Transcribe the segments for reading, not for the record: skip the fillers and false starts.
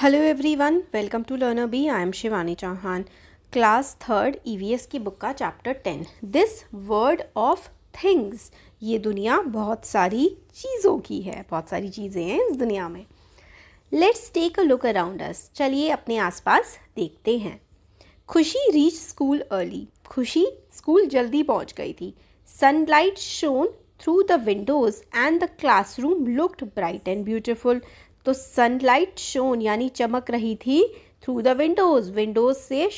Hello everyone, welcome to learner B. I am Shivani Chauhan, class third EVS की book का chapter 10 this world of things. ये दुनिया बहुत सारी चीज़ों की है, बहुत सारी चीज़ें हैं इस दुनिया में। Let's take a look around us. चलिए अपने आसपास देखते हैं। Khushi reach school early. Khushi school जल्दी पहुंच गई थी। Sunlight shone through the windows and the classroom looked bright and beautiful. तो सनलाइट शोन यानी चमक रही थी थ्रू द विंडोज, विंडोज से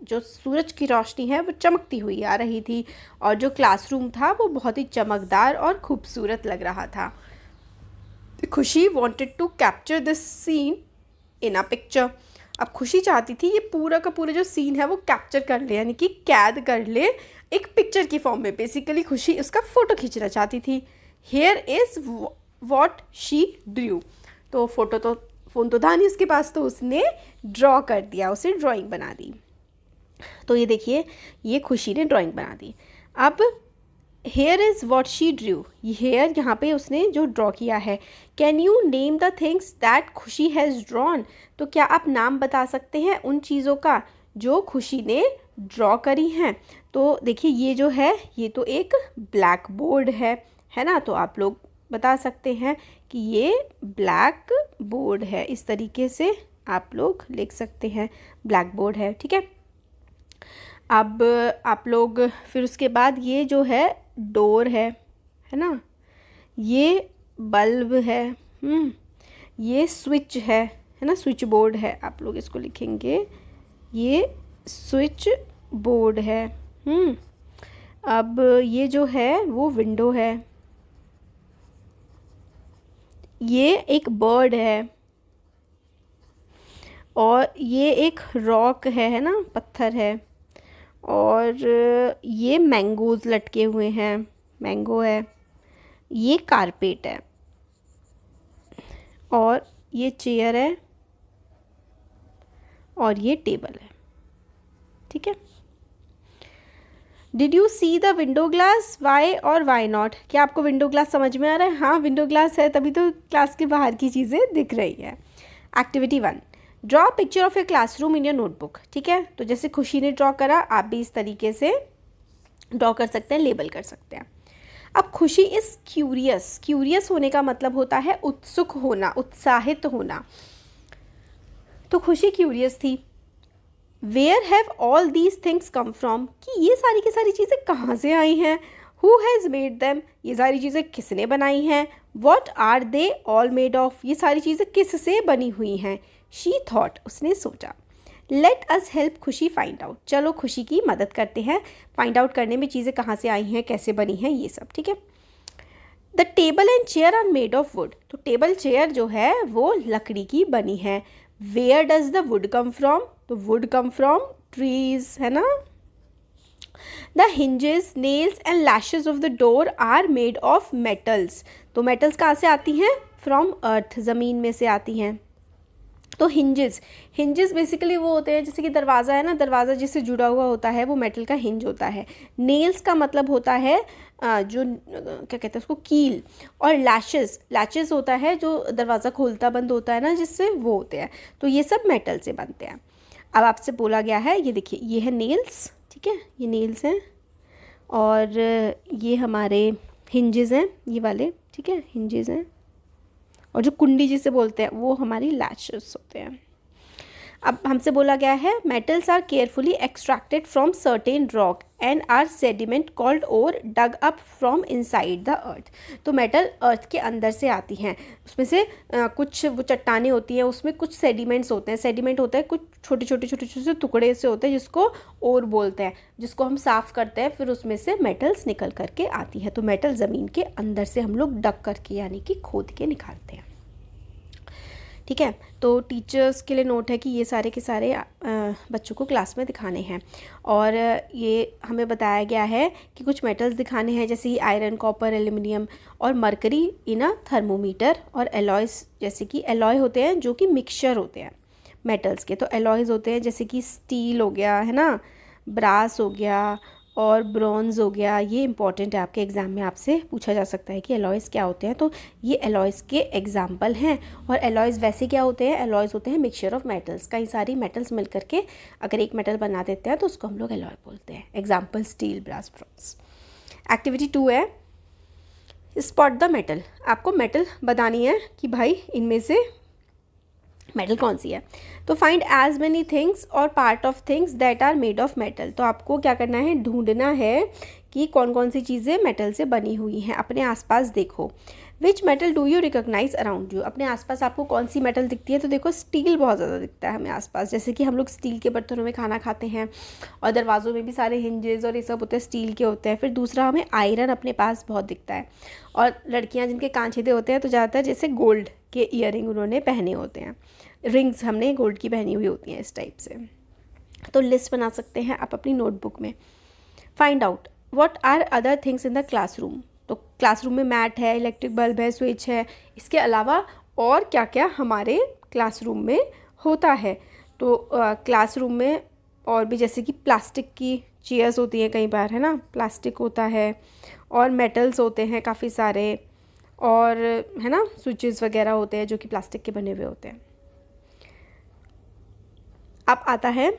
जो सूरज की रोशनी है वो चमकती हुई आ रही थी, और जो क्लासरूम था वो बहुत ही चमकदार और खूबसूरत लग रहा था। Khushi wanted to capture this scene in a picture. अब खुशी चाहती थी ये पूरा का पूरा जो सीन है वो कैप्चर कर ले, यानी कि कैद कर ले एक पिक्चर की फॉर्म में। बेसिकली खुशी उसका फ़ोटो खींचना चाहती थी। Here is what she Drew. तो फ़ोन तो था नहीं उसके पास, तो उसने ड्रॉ कर दिया, उसे ड्राइंग बना दी। तो ये देखिए, ये खुशी ने ड्राइंग बना दी। अब here is what she Drew, ये हेयर यहाँ पे उसने जो ड्रॉ किया है। Can you name the things that खुशी हैज़ ड्रॉन। तो क्या आप नाम बता सकते हैं उन चीज़ों का जो खुशी ने ड्रॉ करी हैं। तो देखिए, ये जो है ये तो एक ब्लैक बोर्ड है ना। तो आप लोग बता सकते हैं कि ये ब्लैक बोर्ड है। इस तरीके से आप लोग लिख सकते हैं, ब्लैक बोर्ड है, ठीक है। अब आप लोग फिर उसके बाद ये जो है डोर है ना, ये बल्ब है, ये स्विच है ना, स्विच बोर्ड है। आप लोग इसको लिखेंगे, ये स्विच बोर्ड है। अब ये जो है वो विंडो है, ये एक बर्ड है, और ये एक रॉक है ना, पत्थर है, और ये मैंगोज़ लटके हुए हैं, मैंगो है, ये कारपेट है, और ये चेयर है, और ये टेबल है, ठीक है। Did you see the window glass, why और वाई नॉट। क्या आपको विंडो ग्लास समझ में आ रहा है? हाँ, विंडो ग्लास है तभी तो क्लास के बाहर की चीज़ें दिख रही है। Activity 1, draw picture of your classroom in your notebook. ठीक है, तो जैसे खुशी ने ड्रॉ करा, आप भी इस तरीके से ड्रॉ कर सकते हैं, लेबल कर सकते हैं। अब खुशी इज़ क्यूरियस। क्यूरियस होने का मतलब होता है उत्सुक होना, उत्साहित होना। तो खुशी क्यूरियस थी। Where have all these things come from, कि ये सारी की सारी चीज़ें कहाँ से आई हैं। हु हैज़ मेड देम, ये सारी चीज़ें किसने बनाई हैं। What are they all made of, ये सारी चीज़ें किससे बनी हुई हैं। शी थॉट, उसने सोचा। लेट अस हेल्प खुशी फाइंड आउट, चलो खुशी की मदद करते हैं फाइंड आउट करने में चीज़ें कहाँ से आई हैं, कैसे बनी हैं, ये सब, ठीक है। The table and chair are made of wood, तो टेबल चेयर जो है वो लकड़ी की बनी है। Where does the wood come from, तो वुड कम फ्रॉम ट्रीज, है ना। The hinges, nails and latches of the door are made of metals, तो मेटल्स कहाँ से आती हैं, फ्रॉम अर्थ, ज़मीन में से आती हैं। तो हिंजेस, हिंजेस बेसिकली वो होते हैं, जैसे कि दरवाज़ा है ना, दरवाज़ा जिससे जुड़ा हुआ होता है वो मेटल का हिंज होता है। नेल्स का मतलब होता है जो क्या कहते हैं उसको, कील। और लैशेस, लैशेस होता है जो दरवाज़ा खोलता बंद होता है ना, जिससे वो होते हैं। तो ये सब मेटल से बनते हैं। अब आपसे बोला गया है, ये देखिए, ये है नेल्स, ठीक है, ये नेल्स हैं, और ये हमारे हिंजेस हैं, ये वाले, ठीक है, हिंजेस हैं, और जो कुंडी जिसे बोलते हैं वो हमारी लैशेस होते हैं। अब हमसे बोला गया है, metals are carefully extracted from certain rock and are sediment called और dug up from inside the earth. तो मेटल अर्थ के अंदर से आती हैं, उसमें से कुछ वो चट्टानें होती हैं, उसमें कुछ सेडिमेंट्स होते हैं। सेडिमेंट होता है कुछ छोटे छोटे टुकड़े से होते हैं, जिसको और बोलते हैं, जिसको हम साफ़ करते हैं, फिर उसमें से मेटल्स निकल करके आती है। तो मेटल ज़मीन के अंदर से हम लोग डग करके, यानी कि खोद के निकालते हैं, ठीक है। तो टीचर्स के लिए नोट है कि ये सारे के सारे बच्चों को क्लास में दिखाने हैं, और ये हमें बताया गया है कि कुछ मेटल्स दिखाने हैं, जैसे कि आयरन, कॉपर, एल्युमिनियम और मरकरी इन अ थर्मोमीटर, और एलॉयस, जैसे कि एलॉय होते हैं जो कि मिक्सचर होते हैं मेटल्स के। तो एलॉयज़ होते हैं जैसे कि स्टील हो गया, है ना, ब्रास हो गया, और ब्रॉन्ज हो गया, ये इंपॉर्टेंट है, आपके एग्ज़ाम में आपसे पूछा जा सकता है कि एलॉयज़ क्या होते हैं। तो ये एलॉयज़ के एग्जाम्पल हैं। और एलॉयज़ वैसे क्या होते हैं, एलॉयज़ होते हैं मिक्सचर ऑफ मेटल्स, कई सारी मेटल्स मिल करके अगर एक मेटल बना देते हैं तो उसको हम लोग एलॉय बोलते हैं। Example steel, brass, bronze. Activity 2 है स्पॉट द मेटल। आपको मेटल बतानी है कि भाई इनमें से मेटल कौन सी है। तो फाइंड एज मैनी थिंग्स और part of things that are made of metal. तो आपको क्या करना है, ढूंढना है कि कौन कौन सी चीज़ें मेटल से बनी हुई हैं। अपने आसपास देखो। Which metal do you recognise around you. अपने आसपास आपको कौन सी मेटल दिखती है। तो देखो स्टील बहुत ज़्यादा दिखता है हमें आसपास, जैसे कि हम लोग स्टील के बर्तनों में खाना खाते हैं और दरवाज़ों में भी सारे हिंजेस और ये सब होते हैं स्टील के होते हैं। फिर दूसरा हमें आयरन अपने पास बहुत दिखता है। और लड़कियाँ जिनके कान छेदे होते हैं तो ज़्यादातर जैसे गोल्ड के ईयरिंग उन्होंने पहने होते हैं, रिंग्स हमने गोल्ड की पहनी हुई होती हैं इस टाइप से। तो लिस्ट बना सकते हैं आप अपनी नोटबुक में। Find out what are other things in the classroom. तो क्लासरूम में मैट है, इलेक्ट्रिक बल्ब है, स्विच है, इसके अलावा और क्या क्या हमारे क्लासरूम में होता है। तो क्लासरूम में और भी जैसे कि प्लास्टिक की चेयर्स होती हैं कई बार, है ना, प्लास्टिक होता है, और मेटल्स होते हैं काफ़ी सारे, और है ना स्विचेस वगैरह होते हैं जो कि प्लास्टिक के बने हुए होते हैं। अब आता है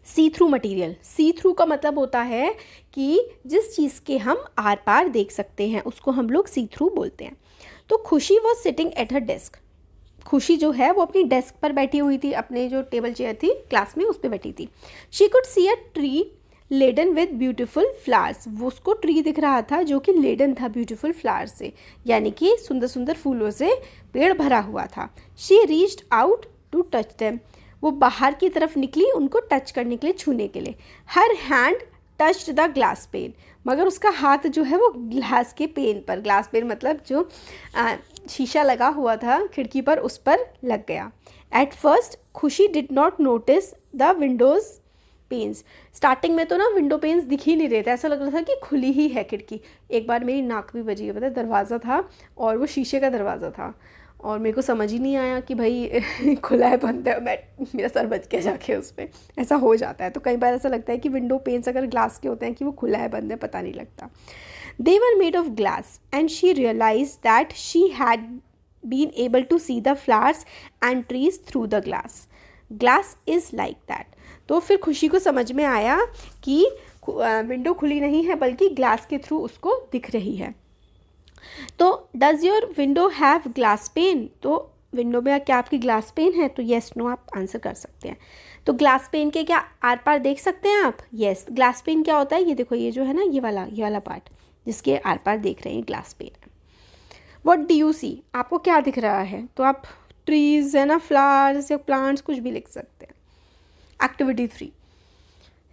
सी थ्रू मटीरियल। सी थ्रू का मतलब होता है कि जिस चीज़ के हम आर पार देख सकते हैं उसको हम लोग सी थ्रू बोलते हैं। तो खुशी was sitting at her desk. खुशी जो है वो अपनी डेस्क पर बैठी हुई थी, अपने जो टेबल चेयर थी क्लास में उस पर बैठी थी। She could see a tree laden with beautiful flowers. वो उसको ट्री दिख रहा था जो कि लेडन था ब्यूटिफुल फ्लावर्स से, यानी कि सुंदर सुंदर फूलों से पेड़ भरा हुआ था। She reached out to touch them. वो बाहर की तरफ निकली उनको टच करने के लिए, छूने के लिए। Her hand touched the glass pen. मगर उसका हाथ जो है वो ग्लास के पेन पर, ग्लास पेन मतलब जो शीशा लगा हुआ था खिड़की पर, उस पर लग गया। At first Khushi did not notice the windows panes. Starting में तो ना विंडो पेन्स दिख ही नहीं रहे थे, ऐसा लग रहा था कि खुली ही है खिड़की। एक बार मेरी नाक भी बजी है, पता है, दरवाज़ा था और वो शीशे का दरवाज़ा था और मेरे को समझ ही नहीं आया कि भाई खुला है बंद है, मैं मेरा सर बच गया जाके उस पर। ऐसा हो जाता है। तो कई बार ऐसा लगता है कि विंडो पेन्स अगर ग्लास के होते हैं कि वो खुला है बंद है, पता नहीं लगता। They were made of glass and she realize that she had been able to see the flowers and trees through the glass. Glass is like that. तो फिर खुशी को समझ में आया कि विंडो खुली नहीं है बल्कि ग्लास के थ्रू उसको दिख रही है। तो does your window have glass pen. तो विंडो में क्या आपकी ग्लास पेन है। तो येस नो आप आंसर कर सकते हैं। तो ग्लास पेन के क्या आर पार देख सकते हैं आप। येस, ग्लास पेन क्या होता है, ये देखो, ये जो है ना ये वाला पार्ट जिसके आर पार देख रहे हैं ग्लास पेन है। What do you see. आपको क्या दिख रहा है। तो आप ट्रीज़ है ना, फ्लावर्स या प्लांट्स, कुछ भी लिख सकते हैं। Activity 3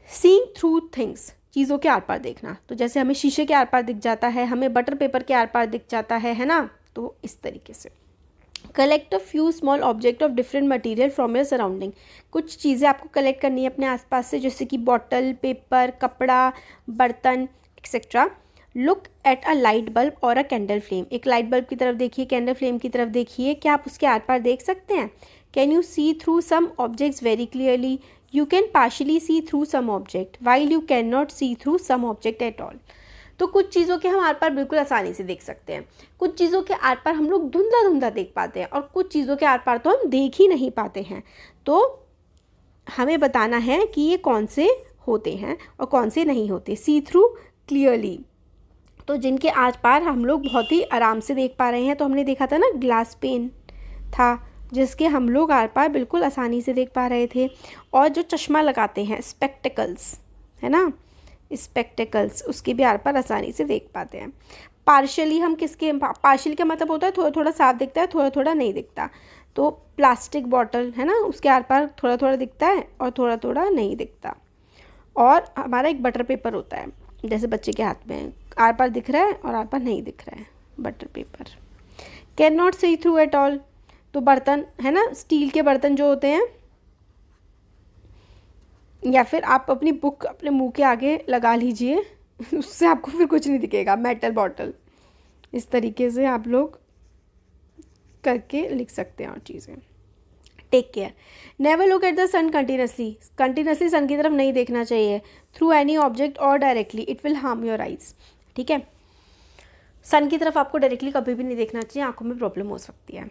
seeing through things. चीज़ों के आर पार देखना। तो जैसे हमें शीशे के आर पार दिख जाता है, हमें बटर पेपर के आर पार दिख जाता है ना। तो इस तरीके से collect a few small object of different material from your surrounding. कुछ चीज़ें आपको कलेक्ट करनी है अपने आसपास से, जैसे कि बॉटल, पेपर, कपड़ा, बर्तन etcetera. Look at a light bulb और अ कैंडल फ्लेम। एक लाइट बल्ब की तरफ देखिए, कैंडल फ्लेम की तरफ देखिए, क्या आप उसके आर पार देख सकते हैं। Can you see through some objects very clearly. You can partially see through some object while you cannot see through some object at all. तो कुछ चीज़ों के हम आर पार बिल्कुल आसानी से देख सकते हैं, कुछ चीज़ों के आर पार हम लोग धुंधला धुंधला देख पाते हैं, और कुछ चीज़ों के आर पार तो हम देख ही नहीं पाते हैं। तो हमें बताना है कि ये कौन से होते हैं और कौन से नहीं होते। सी थ्रू क्लियरली, तो जिनके आर पार हम लोग बहुत ही आराम से देख पा रहे हैं। तो हमने देखा था ना ग्लास पेन था जिसके हम लोग आर पार बिल्कुल आसानी से देख पा रहे थे। और जो चश्मा लगाते हैं, स्पेक्टिकल्स, है ना, स्पेक्टिकल्स, उसके भी आर पार आसानी से देख पाते हैं। पार्शियली हम किसके, पार्शियल का मतलब होता है थोड़ा थोड़ा साफ दिखता है, थोड़ा थोड़ा नहीं दिखता। तो प्लास्टिक बॉटल है ना, उसके आर पार थोड़ा थोड़ा दिखता है और थोड़ा थोड़ा नहीं दिखता। और हमारा एक बटर पेपर होता है, जैसे बच्चे के हाथ में आर पार दिख रहा है और आर पार नहीं दिख रहा है, butter paper. Can not see through at all. तो बर्तन है ना, स्टील के बर्तन जो होते हैं, या फिर आप अपनी बुक अपने मुंह के आगे लगा लीजिए उससे आपको फिर कुछ नहीं दिखेगा। मेटल बॉटल, इस तरीके से आप लोग करके लिख सकते हैं और चीज़ें। Take care. Never look at the sun continuously sun की तरफ नहीं देखना चाहिए। थ्रू एनी ऑब्जेक्ट और directly it will harm your eyes. ठीक है, सन की तरफ आपको डायरेक्टली कभी भी नहीं देखना चाहिए, आंखों में प्रॉब्लम हो सकती है।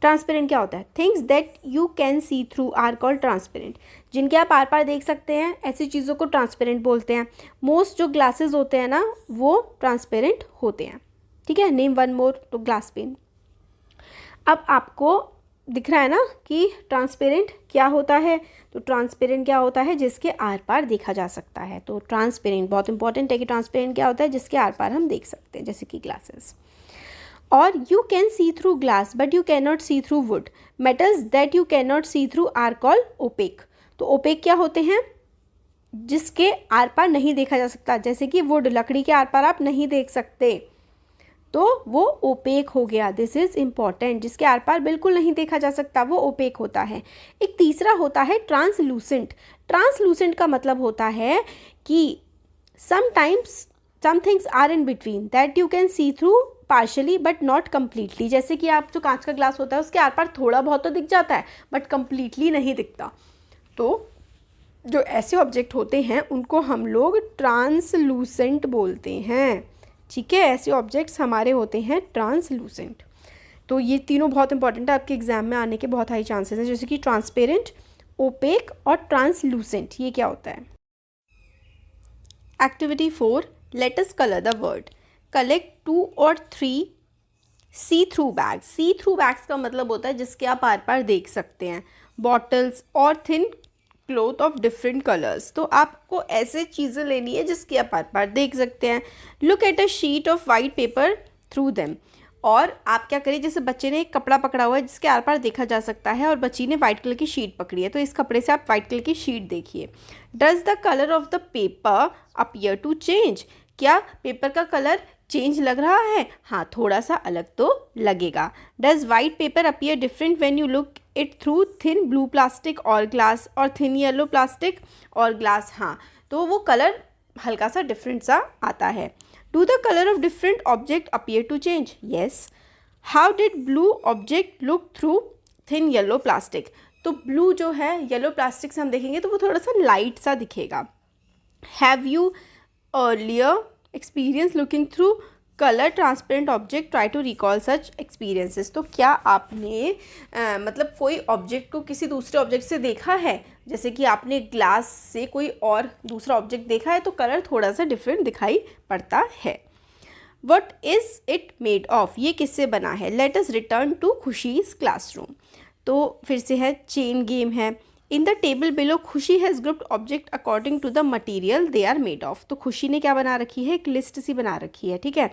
ट्रांसपेरेंट क्या होता है? Things that you can see through are called transparent. जिनके आप आर पार देख सकते हैं ऐसी चीज़ों को ट्रांसपेरेंट बोलते हैं। मोस्ट जो ग्लासेस होते हैं ना वो ट्रांसपेरेंट होते हैं। ठीक है, नेम वन मोर, तो ग्लास पेन। अब आपको दिख रहा है ना कि ट्रांसपेरेंट क्या होता है, तो ट्रांसपेरेंट क्या होता है? जिसके आर पार देखा जा सकता है। तो ट्रांसपेरेंट बहुत इंपॉर्टेंट है कि ट्रांसपेरेंट क्या होता है? जिसके आर पार हम देख सकते हैं, जैसे कि ग्लासेस। और you can see through glass but you can not see through wood. Metals that you can not see through are called opaque. तो ओपेक क्या होते हैं? जिसके आर पार नहीं देखा जा सकता, जैसे कि वुड, लकड़ी के आर पार आप नहीं देख सकते, तो वो ओपेक हो गया। दिस इज इम्पॉर्टेंट, जिसके आर पार बिल्कुल नहीं देखा जा सकता वो ओपेक होता है। एक तीसरा होता है ट्रांसलूसेंट। ट्रांसलूसेंट का मतलब होता है कि sometimes some things are in between that you can see through partially but not completely. जैसे कि आप जो कांच का ग्लास होता है उसके आर पार थोड़ा बहुत तो दिख जाता है बट कम्प्लीटली नहीं दिखता। तो जो ऐसे ऑब्जेक्ट होते हैं उनको हम लोग ट्रांसलूसेंट बोलते हैं। ठीक है, ऐसे ऑब्जेक्ट्स हमारे होते हैं ट्रांसलूसेंट। तो ये तीनों बहुत इंपॉर्टेंट है, आपके एग्जाम में आने के बहुत हाई चांसेस हैं, जैसे कि ट्रांसपेरेंट, ओपेक और ट्रांसलूसेंट। ये क्या होता है? Activity 4, let us colour the word. Collect 2 और 3 सी थ्रू बैग्स। सी थ्रू बैग्स का मतलब होता है जिसके आप आर पार देख सकते हैं। बॉटल्स और thin cloth of different colours. तो आपको ऐसे चीज़ें लेनी है जिसकी आप आर पार देख सकते हैं। Look at a sheet of white paper through them. और आप क्या करिए, जैसे बच्चे ने एक कपड़ा पकड़ा हुआ है जिसके आर पार देखा जा सकता है और बच्ची ने वाइट कलर की शीट पकड़ी है, तो इस कपड़े से आप वाइट कलर की शीट देखिए। Does the colour of the paper appear to change. क्या पेपर का कलर चेंज लग रहा है? हाँ, थोड़ा सा अलग तो लगेगा। Does white paper appear different when you look it through thin blue plastic और ग्लास और थिन येलो प्लास्टिक और ग्लास? हाँ, तो वो कलर हल्का सा डिफरेंट सा आता है। Do the colour of different object appear to change? Yes. How did blue object look through thin yellow plastic? तो ब्लू जो है येलो प्लास्टिक से हम देखेंगे तो वो थोड़ा सा लाइट सा दिखेगा। Have you earlier experience looking through colour transparent object, try to recall such experiences. तो क्या आपने मतलब कोई ऑब्जेक्ट को किसी दूसरे ऑब्जेक्ट से देखा है? जैसे कि आपने ग्लास से कोई और दूसरा ऑब्जेक्ट देखा है तो कलर थोड़ा सा डिफरेंट दिखाई पड़ता है। What is it made of? ये किससे बना है? Let us return to Khushi's classroom. तो फिर से है चेन गेम है। In the table below Khushi has grouped object according to the material they are made of. तो खुशी ने क्या बना रखी है? एक लिस्ट सी बना रखी है। ठीक है,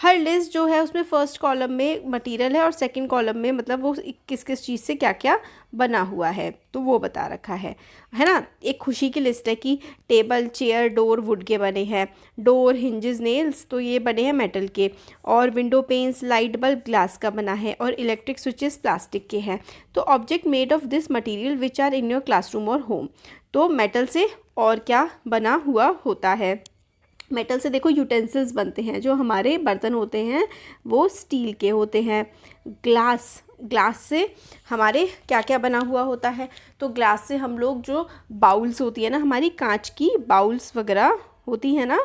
हर लिस्ट जो है उसमें फर्स्ट कॉलम में मटीरियल है और सेकंड कॉलम में मतलब वो किस किस चीज़ से क्या क्या बना हुआ है तो वो बता रखा है ना। एक खुशी की लिस्ट है कि टेबल, चेयर, डोर वुड के बने हैं, डोर, हिंजेस, नेल्स तो ये बने हैं मेटल के, और window panes, light bulb glass का बना है, और इलेक्ट्रिक स्विचेस प्लास्टिक के हैं। तो object made of this material which are in your classroom और होम। तो मेटल से और क्या बना हुआ होता है? मेटल से देखो यूटेंसिल्स बनते हैं, जो हमारे बर्तन होते हैं वो स्टील के होते हैं। ग्लास से हमारे क्या क्या बना हुआ होता है? तो ग्लास से हम लोग जो बाउल्स होती है ना, हमारी कांच की बाउल्स वगैरह होती है ना,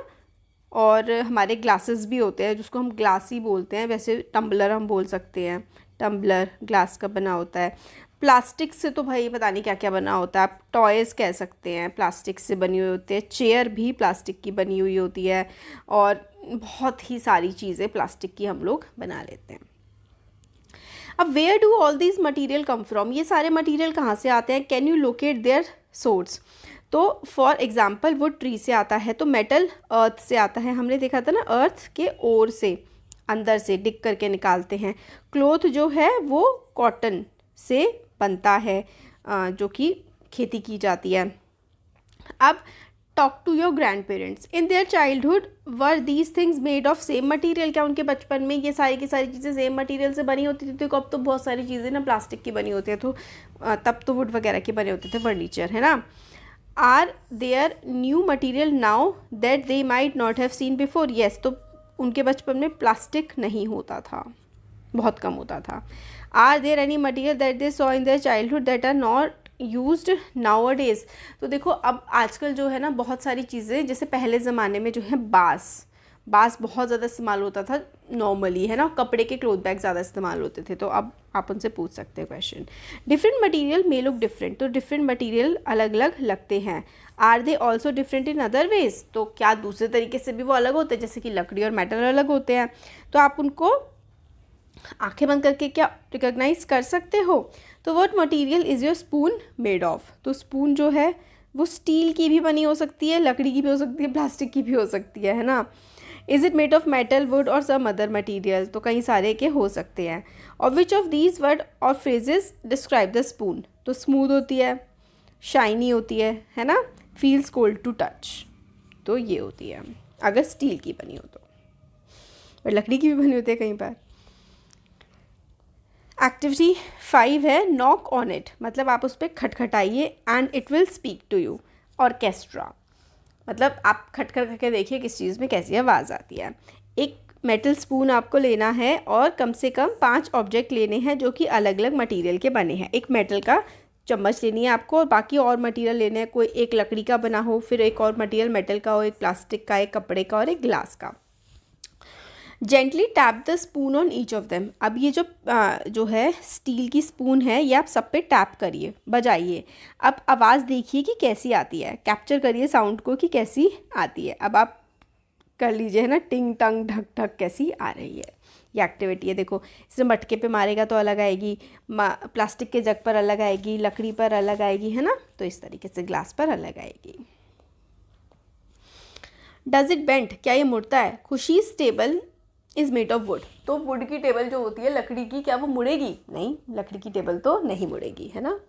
और हमारे ग्लासेस भी होते हैं जिसको हम ग्लास ही बोलते हैं। वैसे टम्बलर हम बोल सकते हैं, टम्बलर ग्लास का बना होता है। प्लास्टिक से तो भाई पता नहीं क्या क्या बना होता है, आप टॉयज़ कह सकते हैं, प्लास्टिक से बनी हुई होती है। चेयर भी प्लास्टिक की बनी हुई होती है, और बहुत ही सारी चीज़ें प्लास्टिक की हम लोग बना लेते हैं। अब where do all these material come from? ये सारे मटीरियल कहाँ से आते हैं? Can you locate their source? तो फॉर एग्जाम्पल वुड ट्री से आता है, तो मेटल अर्थ से आता है। हमने देखा था ना, अर्थ के ओर से अंदर से डिग करके निकालते हैं। क्लोथ जो है वो कॉटन से बनता है, जो कि खेती की जाती है। अब talk to your grandparents in their childhood were these things made of same material? क्या उनके बचपन में ये सारी की सारी चीज़ें सेम मटीरियल से बनी होती थी? तो अब तो बहुत सारी चीज़ें ना प्लास्टिक की बनी होती है, तो तब तो वुड वगैरह के बने होते थे फर्नीचर, है ना। Are there new material now that they might not have seen before? Yes. तो उनके बचपन में प्लास्टिक नहीं होता था। बहुत कम होता था। Are there any material that they saw in their childhood that are not used nowadays. तो देखो अब आजकल जो है ना बहुत सारी चीज़ें, जैसे पहले ज़माने में जो है बांस बहुत ज़्यादा इस्तेमाल होता था नॉर्मली, है ना, कपड़े के क्लोथ बैग ज़्यादा इस्तेमाल होते थे। तो अब आप उनसे पूछ सकते हैं question. Different material may look different, तो डिफरेंट मटेरियल अलग अलग लगते हैं। Are they also different in other ways, तो क्या दूसरे तरीके से भी वो अलग होते हैं, जैसे कि लकड़ी और मेटल अलग होते हैं। तो आप उनको आंखें बंद करके क्या रिकॉग्नाइज कर सकते हो। तो what material is your spoon made of, तो स्पून जो है वो स्टील की भी बनी हो सकती है, लकड़ी की भी हो सकती है, प्लास्टिक की भी हो सकती है ना। Is it made of metal, would और सम अदर मटीरियल, तो कई सारे के हो सकते हैं। और विच ऑफ दीज वर्ड और फ्रेजेस डिस्क्राइब द स्पून, तो स्मूथ होती है, शाइनी होती है ना, फील्स कोल्ड टू टच, तो ये होती है अगर स्टील की बनी हो तो, और लकड़ी की भी बनी होती है कई बार। एक्टिविटी 5 है नॉक ऑन इट, मतलब आप उस पर खटखटाइए and it will speak to you. Orchestra, मतलब आप खटखट करके देखिए किस चीज़ में कैसी आवाज़ आती है। एक मेटल स्पून आपको लेना है और कम से कम 5 ऑब्जेक्ट लेने हैं जो कि अलग अलग मटेरियल के बने हैं। एक मेटल का चम्मच लेनी है आपको और बाकी और मटेरियल लेने हैं, कोई एक लकड़ी का बना हो, फिर एक और मटेरियल मेटल का हो, एक प्लास्टिक का, एक कपड़े का और एक ग्लास का। Gently tap the spoon on each of them, अब ये जो है स्टील की स्पून है ये आप सब पे टैप करिए, बजाइए। अब आवाज़ देखिए कि कैसी आती है, कैप्चर करिए साउंड को कि कैसी आती है। अब आप कर लीजिए, है ना, टिंग टंग ढक ढक कैसी आ रही है। ये एक्टिविटी है, देखो इसे मटके पे मारेगा तो अलग आएगी, प्लास्टिक के जग पर अलग आएगी, लकड़ी पर अलग आएगी, है ना, तो इस तरीके से ग्लास पर अलग आएगी। डज इट बेंड, क्या ये मुड़ता है। Khushi's table is made of wood, तो वुड की टेबल जो होती है लकड़ी की, क्या वो मुड़ेगी, नहीं, लकड़ी की टेबल तो नहीं मुड़ेगी, है ना।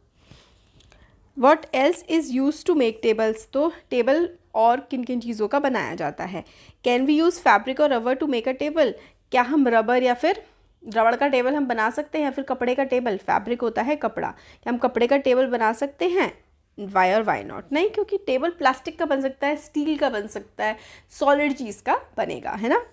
What else is use to make tables, तो टेबल और किन किन चीज़ों का बनाया जाता है। कैन वी यूज़ फैब्रिक और rubber to make a table, क्या हम रबर या फिर रबड़ का टेबल हम बना सकते हैं, या फिर कपड़े का टेबल, फैब्रिक होता है कपड़ा, क्या हम कपड़े का टेबल बना सकते हैं। वाई और वाई नॉट, नहीं, क्योंकि टेबल प्लास्टिक का बन सकता है, स्टील का बन सकता है, सॉलिड चीज़ का बनेगा, है ना।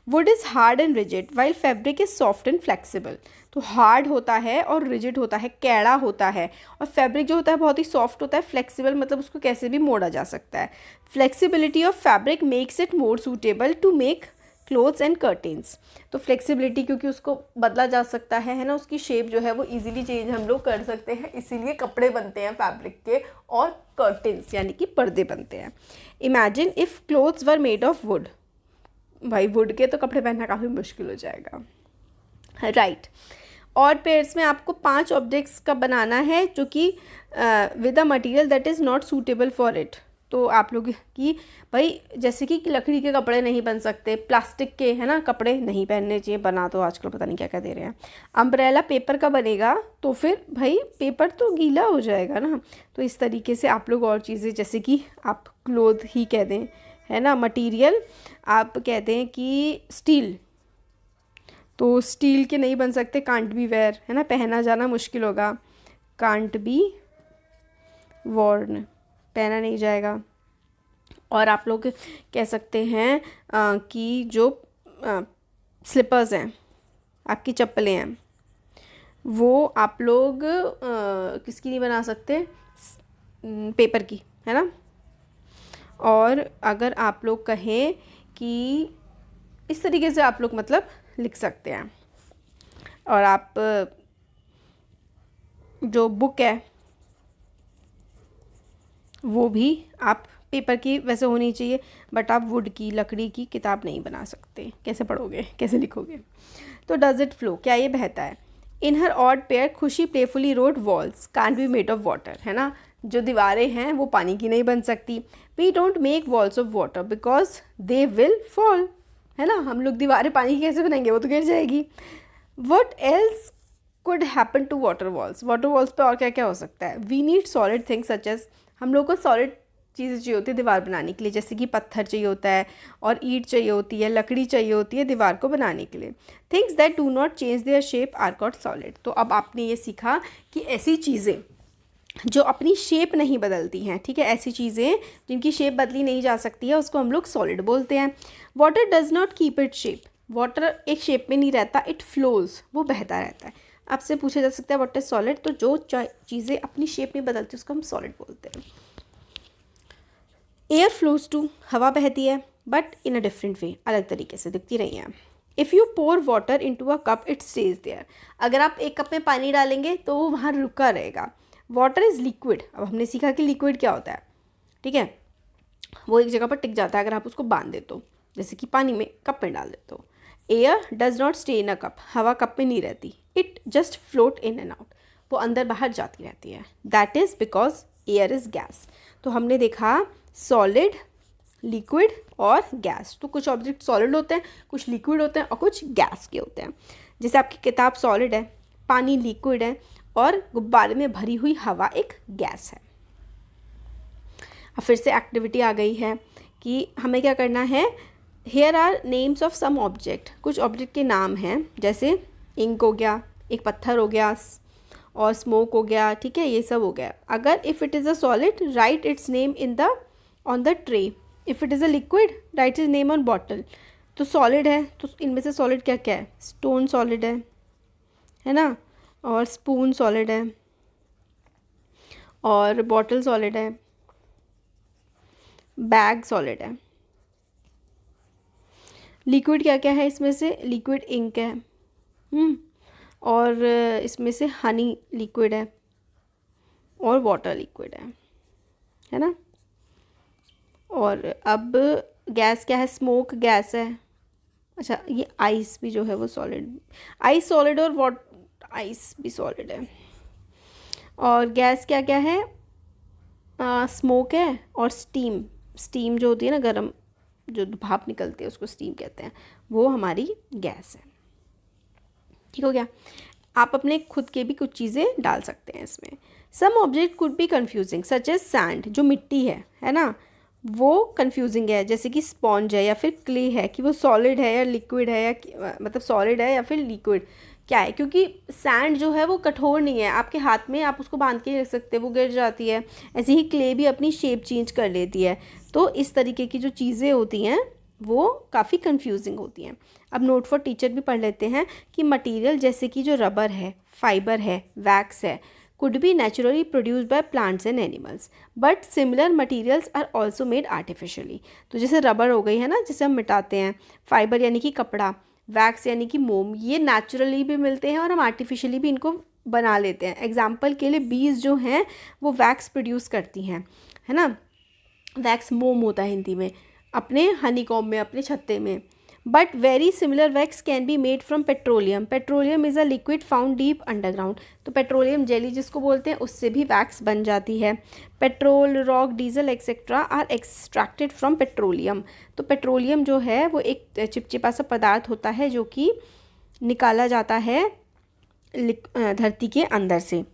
Would is hard and rigid while fabric is soft and flexible, तो हार्ड होता है और रिजिड होता है, कैड़ा होता है, और फैब्रिक जो होता है बहुत ही सॉफ्ट होता है, फ्लेक्सिबल मतलब उसको कैसे भी मोड़ा जा सकता है। Flexibility of fabric makes it more suitable to make clothes and curtains, तो फ्लेक्सिबिलिटी क्योंकि उसको बदला जा सकता है ना, उसकी शेप जो है वो इजीली चेंज हम लोग कर सकते हैं, इसीलिए कपड़े बनते हैं फैब्रिक के और कर्टेंस यानी कि पर्दे बनते हैं। Imagine if clothes were made of would, भाई वुड के तो कपड़े पहनना काफ़ी मुश्किल हो जाएगा, राइट। और पेयर्स में आपको 5 ऑब्जेक्ट्स का बनाना है जो कि with a material that is not suitable for it, तो आप लोग की भाई जैसे कि लकड़ी के कपड़े नहीं बन सकते, प्लास्टिक के, है ना, कपड़े नहीं पहनने चाहिए, बना तो आजकल पता नहीं क्या क्या दे रहे हैं। अम्ब्रेला पेपर का बनेगा तो फिर भाई पेपर तो गीला हो जाएगा ना, तो इस तरीके से आप लोग और चीज़ें, जैसे कि आप क्लोथ ही कह दें, है ना, मटेरियल आप कहते हैं कि स्टील, तो स्टील के नहीं बन सकते, कांट बी वेयर, है ना, पहना जाना मुश्किल होगा, कांट बी वॉर्न, पहना नहीं जाएगा। और आप लोग कह सकते हैं कि जो स्लिपर्स हैं, आपकी चप्पलें हैं, वो आप लोग किसकी नहीं बना सकते, पेपर की, है ना। और अगर आप लोग कहें कि इस तरीके से आप लोग मतलब लिख सकते हैं। और आप जो बुक है वो भी आप पेपर की वैसे होनी चाहिए, बट आप वुड की, लकड़ी की किताब नहीं बना सकते, कैसे पढ़ोगे, कैसे लिखोगे। तो डज इट फ्लो, क्या ये बहता है। इन हर ऑड पेयर खुशी playfully road walls can't be made of water, है ना, जो दीवारें हैं वो पानी की नहीं बन सकती। We don't make walls of water because they will fall, है ना, हम लोग दीवारें पानी की कैसे बनाएंगे, वो तो गिर जाएगी। What else could happen to water walls, water walls पे और क्या क्या हो सकता है। We need solid things such as, हम लोग को सॉलिड चीज़ें चाहिए होती है दीवार बनाने के लिए, जैसे कि पत्थर चाहिए होता है और ईंट चाहिए होती है, लकड़ी चाहिए होती है दीवार को बनाने के लिए। Things that do not change their shape are called solid, तो अब आपने ये सीखा कि ऐसी चीज़ें जो अपनी शेप नहीं बदलती हैं, ठीक है, ऐसी चीज़ें जिनकी शेप बदली नहीं जा सकती है उसको हम लोग सॉलिड बोलते हैं। Water does not keep it shape, water एक शेप में नहीं रहता, इट फ्लोज, वो बहता रहता है। आपसे पूछा जा सकता है व्हाट इज सॉलिड, तो जो चीज़ें अपनी शेप नहीं बदलती उसको हम सॉलिड बोलते हैं। एयर फ्लोज टू, हवा बहती है but in a different way, अलग तरीके से दिखती नहीं है। If you pour water into a cup it stays there, अगर आप एक कप में पानी डालेंगे तो वो वहाँ रुका रहेगा। वाटर इज़ लिक्विड, अब हमने सीखा कि लिक्विड क्या होता है, ठीक है, वो एक जगह पर टिक जाता है अगर आप उसको बांध दे तो, जैसे कि पानी में कप में डाल दे तो। Air does not stay in a cup, हवा कप में नहीं रहती, it just float in and out, वो अंदर बाहर जाती रहती है। That is because air is gas. तो हमने देखा सॉलिड, लिक्विड और गैस। तो कुछ ऑब्जेक्ट सॉलिड होते हैं, कुछ लिक्विड होते हैं और कुछ गैस के होते हैं। जैसे आपकी किताब सॉलिड है, पानी लिक्विड है और गुब्बारे में भरी हुई हवा एक गैस है। अब फिर से एक्टिविटी आ गई है कि हमें क्या करना है। Here are names of some object, कुछ ऑब्जेक्ट के नाम हैं, जैसे इंक हो गया, एक पत्थर हो गया और स्मोक हो गया, ठीक है, ये सब हो गया। अगर if it is a solid right it's name in the on the tray, if it is a liquid right it's name on bottle. तो सॉलिड है तो इनमें से सॉलिड क्या क्या है, स्टोन सॉलिड है ना, और स्पून सॉलिड है और बॉटल सॉलिड है, बैग सॉलिड है। लिक्विड क्या क्या है इसमें से, लिक्विड इंक है, और इसमें से हनी लिक्विड है और वाटर लिक्विड है ना। और अब गैस क्या है, स्मोक गैस है। अच्छा, ये आइस भी जो है वो सॉलिड, आइस सॉलिड और आइस भी सॉलिड है। और गैस क्या क्या है, स्मोक है और स्टीम, स्टीम जो होती है ना, गर्म जो भाप निकलती है उसको स्टीम कहते हैं, वो हमारी गैस है। ठीक हो गया। आप अपने खुद के भी कुछ चीज़ें डाल सकते हैं इसमें। Some object could be confusing such as sand, जो मिट्टी है ना, वो कन्फ्यूजिंग है, जैसे कि स्पॉन्ज है या फिर क्ले है, कि वो सॉलिड है या लिक्विड है, या मतलब सॉलिड है या फिर लिक्विड क्या है, क्योंकि सैंड जो है वो कठोर नहीं है, आपके हाथ में आप उसको बांध के रख सकते हैं, वो गिर जाती है। ऐसे ही क्ले भी अपनी शेप चेंज कर लेती है। तो इस तरीके की जो चीज़ें होती हैं वो काफ़ी कंफ्यूजिंग होती हैं। अब नोट फॉर टीचर भी पढ़ लेते हैं कि मटेरियल जैसे कि जो रबर है, फाइबर है, वैक्स है, could be naturally produced by plants and animals but similar materials are also made artificially। तो जैसे रबर हो गई है ना, जिसे हम मिटाते हैं, फाइबर यानी कि कपड़ा, वैक्स यानी कि मोम, ये नेचुरली भी मिलते हैं और हम आर्टिफिशियली भी इनको बना लेते हैं। एग्जाम्पल के लिए बीज जो हैं वो वैक्स प्रोड्यूस करती हैं, है ना, वैक्स मोम होता है हिंदी में, अपने हनीकॉम्ब में, अपने छत्ते में। But very similar wax can be made from petroleum, petroleum is a liquid found deep underground. तो पेट्रोलियम जेली जिसको बोलते हैं, उससे भी वैक्स बन जाती है। Petrol, rock, diesel etcetera are extracted from petroleum. तो पेट्रोलियम जो है वो एक चिपचिपा सा पदार्थ होता है जो कि निकाला जाता है धरती के अंदर से।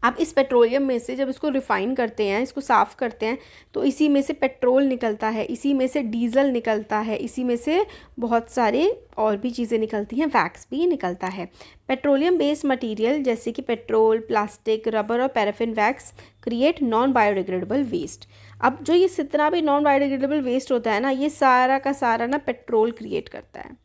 अब इस पेट्रोलियम में से जब इसको रिफ़ाइन करते हैं, इसको साफ़ करते हैं, तो इसी में से पेट्रोल निकलता है, इसी में से डीजल निकलता है, इसी में से बहुत सारे और भी चीज़ें निकलती हैं, वैक्स भी निकलता है। पेट्रोलियम बेस्ड मटेरियल जैसे कि पेट्रोल, प्लास्टिक, रबर और paraffin wax create non biodegradable waste. अब जो ये जितना भी नॉन बायोडिग्रेडेबल वेस्ट होता है ना, ये सारा का सारा ना पेट्रोल क्रिएट करता है।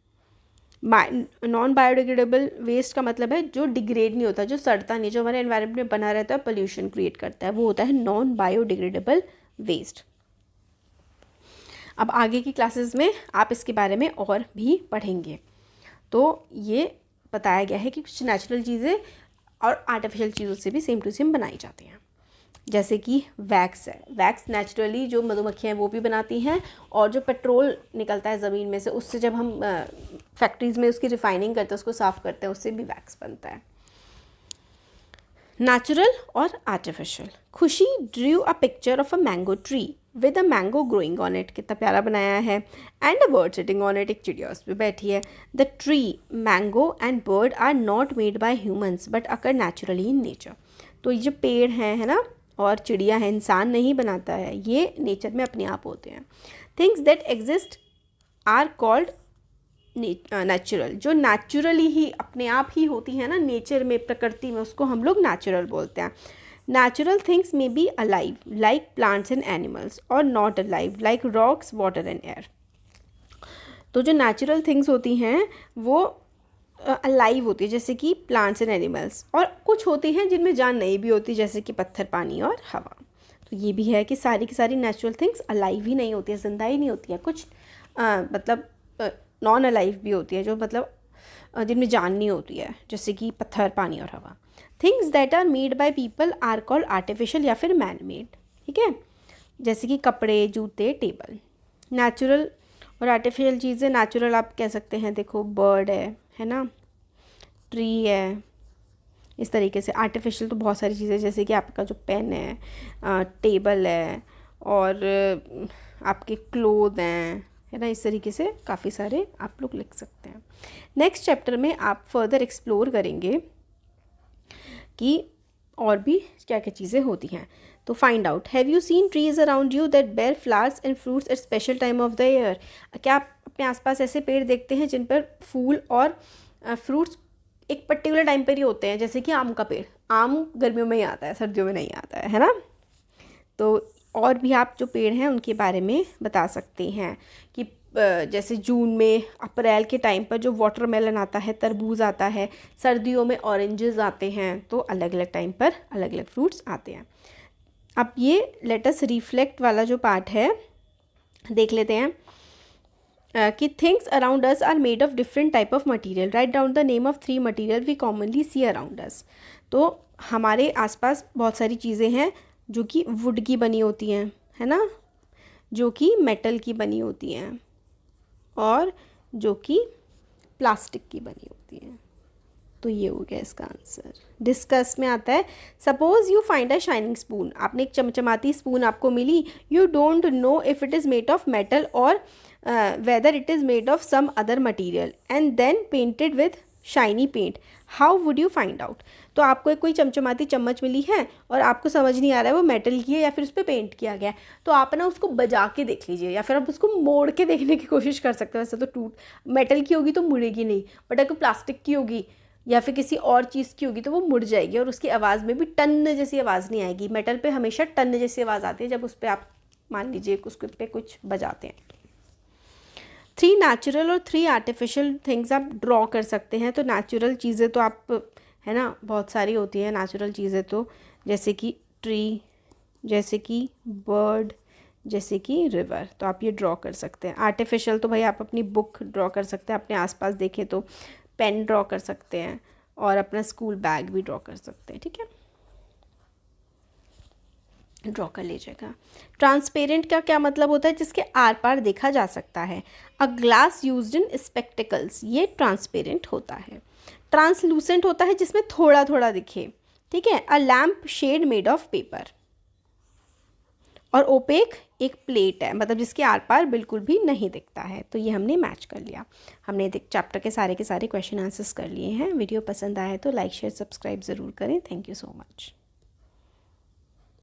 नॉन बायोडिग्रेडेबल वेस्ट का मतलब है जो डिग्रेड नहीं होता, जो सड़ता नहीं, जो हमारे एनवायरनमेंट में बना रहता है, पोल्यूशन क्रिएट करता है, वो होता है नॉन बायोडिग्रेडेबल वेस्ट। अब आगे की क्लासेस में आप इसके बारे में और भी पढ़ेंगे। तो ये बताया गया है कि कुछ नेचुरल चीज़ें और आर्टिफिशियल चीज़ों से भी सेम टू सेम बनाई जाती हैं। जैसे कि वैक्स है, वैक्स नेचुरली जो मधुमक्खियाँ हैं वो भी बनाती हैं, और जो पेट्रोल निकलता है ज़मीन में से, उससे जब हम फैक्ट्रीज़ में उसकी रिफाइनिंग करते हैं, उसको साफ़ करते हैं, उससे भी वैक्स बनता है। नेचुरल और artificial. Khushi drew a picture of a mango tree with a mango growing on it, कितना प्यारा बनाया है, and a bird sitting on it, एक चिड़िया उस पर बैठी है। The tree, mango and bird are not made by humans but occur naturally in nature. तो ये जो पेड़ हैं, है ना, और चिड़िया है, इंसान नहीं बनाता है, ये नेचर में अपने आप होते हैं। Things that exist are called natural, जो नेचुरली ही अपने आप ही होती है ना, नेचर में, प्रकृति में, उसको हम लोग नेचुरल बोलते हैं। Natural things may be alive like plants and animals और not alive like rocks, water and air. तो जो नेचुरल थिंग्स होती हैं वो अलाइव होती है, जैसे कि प्लांट्स एंड एनिमल्स, और कुछ होती हैं जिनमें जान नहीं भी होती, जैसे कि पत्थर, पानी और हवा। तो ये भी है कि सारी की सारी नेचुरल थिंग्स अलाइव ही नहीं होती है, जिंदा ही नहीं होती है। कुछ मतलब नॉन अलाइव भी होती है, जो मतलब जिनमें जान नहीं होती है, जैसे कि पत्थर, पानी और हवा। Things that are made by people are called artificial या फिर मैन मेड, ठीक है। जैसे कि कपड़े, जूते, टेबल। नेचुरल और आर्टिफिशियल चीज़ें, नेचुरल आप कह सकते हैं, देखो बर्ड है ना, ट्री है, इस तरीके से। आर्टिफिशियल तो बहुत सारी चीज़ें, जैसे कि आपका जो पेन है, टेबल है, और आपके क्लोथ हैं, है ना, इस तरीके से काफ़ी सारे आप लोग लिख सकते हैं। नेक्स्ट चैप्टर में आप फर्दर एक्सप्लोर करेंगे कि और भी क्या क्या चीज़ें होती हैं। तो find out, have you seen trees around you that bear flowers and fruits at special time of the year? क्या आप अपने आसपास ऐसे पेड़ देखते हैं जिन पर फूल और फ्रूट्स एक पर्टिकुलर टाइम पर ही होते हैं? जैसे कि आम का पेड़, आम गर्मियों में ही आता है, सर्दियों में नहीं आता है ना। तो और भी आप जो पेड़ हैं उनके बारे में बता सकते हैं कि जैसे जून में, अप्रैल के टाइम पर जो वाटरमेलन आता है, तरबूज आता है, सर्दियों में ऑरेंजेस आते हैं। तो अलग अलग टाइम पर अलग अलग फ्रूट्स आते हैं। अब ये लेटस रिफ्लेक्ट वाला जो पार्ट है देख लेते हैं कि things around us are made of different type of material, right down the name of 3 material we commonly see around us. तो हमारे आसपास बहुत सारी चीज़ें हैं जो कि वुड की बनी होती हैं, है ना, जो कि मेटल की बनी होती हैं, और जो कि प्लास्टिक की बनी होती हैं। तो ये हो गया इसका आंसर। डिस्कस में आता है, suppose you find a shining spoon, आपने एक चमचमाती स्पून आपको मिली, you don't know if it is made of metal और whether it is made of some other material and then painted with shiny paint, how would you find out? तो आपको एक कोई चमचमाती चम्मच मिली है और आपको समझ नहीं आ रहा है वो मेटल की है या फिर उस पर पेंट किया गया है, तो आप ना उसको बजा के देख लीजिए, या फिर आप उसको मोड़ के देखने की कोशिश कर सकते हो। वैसे तो टूट मेटल की होगी तो मुड़ेगी नहीं, बट अगर प्लास्टिक की होगी या फिर किसी और चीज़ की होगी तो वो मुड़ जाएगी, और उसकी आवाज़ में भी टन जैसी आवाज़ नहीं आएगी। मेटल पे हमेशा टन जैसी आवाज़ आती है जब उस पर आप मान लीजिए उसके पे कुछ बजाते हैं। 3 नेचुरल और 3 आर्टिफिशियल थिंग्स आप ड्रॉ कर सकते हैं। तो नेचुरल चीज़ें तो आप, है ना, बहुत सारी होती हैं नेचुरल चीज़ें, तो जैसे कि ट्री, जैसे कि बर्ड, जैसे कि रिवर, तो आप ये ड्रॉ कर सकते हैं। आर्टिफिशियल तो भाई आप अपनी बुक ड्रॉ कर सकते हैं, अपने आसपास देखें तो पेन ड्रॉ कर सकते हैं, और अपना स्कूल बैग भी ड्रॉ कर सकते हैं, ठीक है, ड्रॉ कर लीजिएगा। ट्रांसपेरेंट का क्या मतलब होता है? जिसके आर पार देखा जा सकता है। A glass used in spectacles, ये ट्रांसपेरेंट होता है। ट्रांसलूसेंट होता है जिसमें थोड़ा थोड़ा दिखे, ठीक है। A lamp shade made of paper, और ओपेक एक प्लेट है, मतलब जिसके आर पार बिल्कुल भी नहीं दिखता है। तो ये हमने मैच कर लिया। हमने चैप्टर के सारे क्वेश्चन आंसर्स कर लिए हैं। वीडियो पसंद आए तो लाइक शेयर सब्सक्राइब ज़रूर करें। Thank you so much.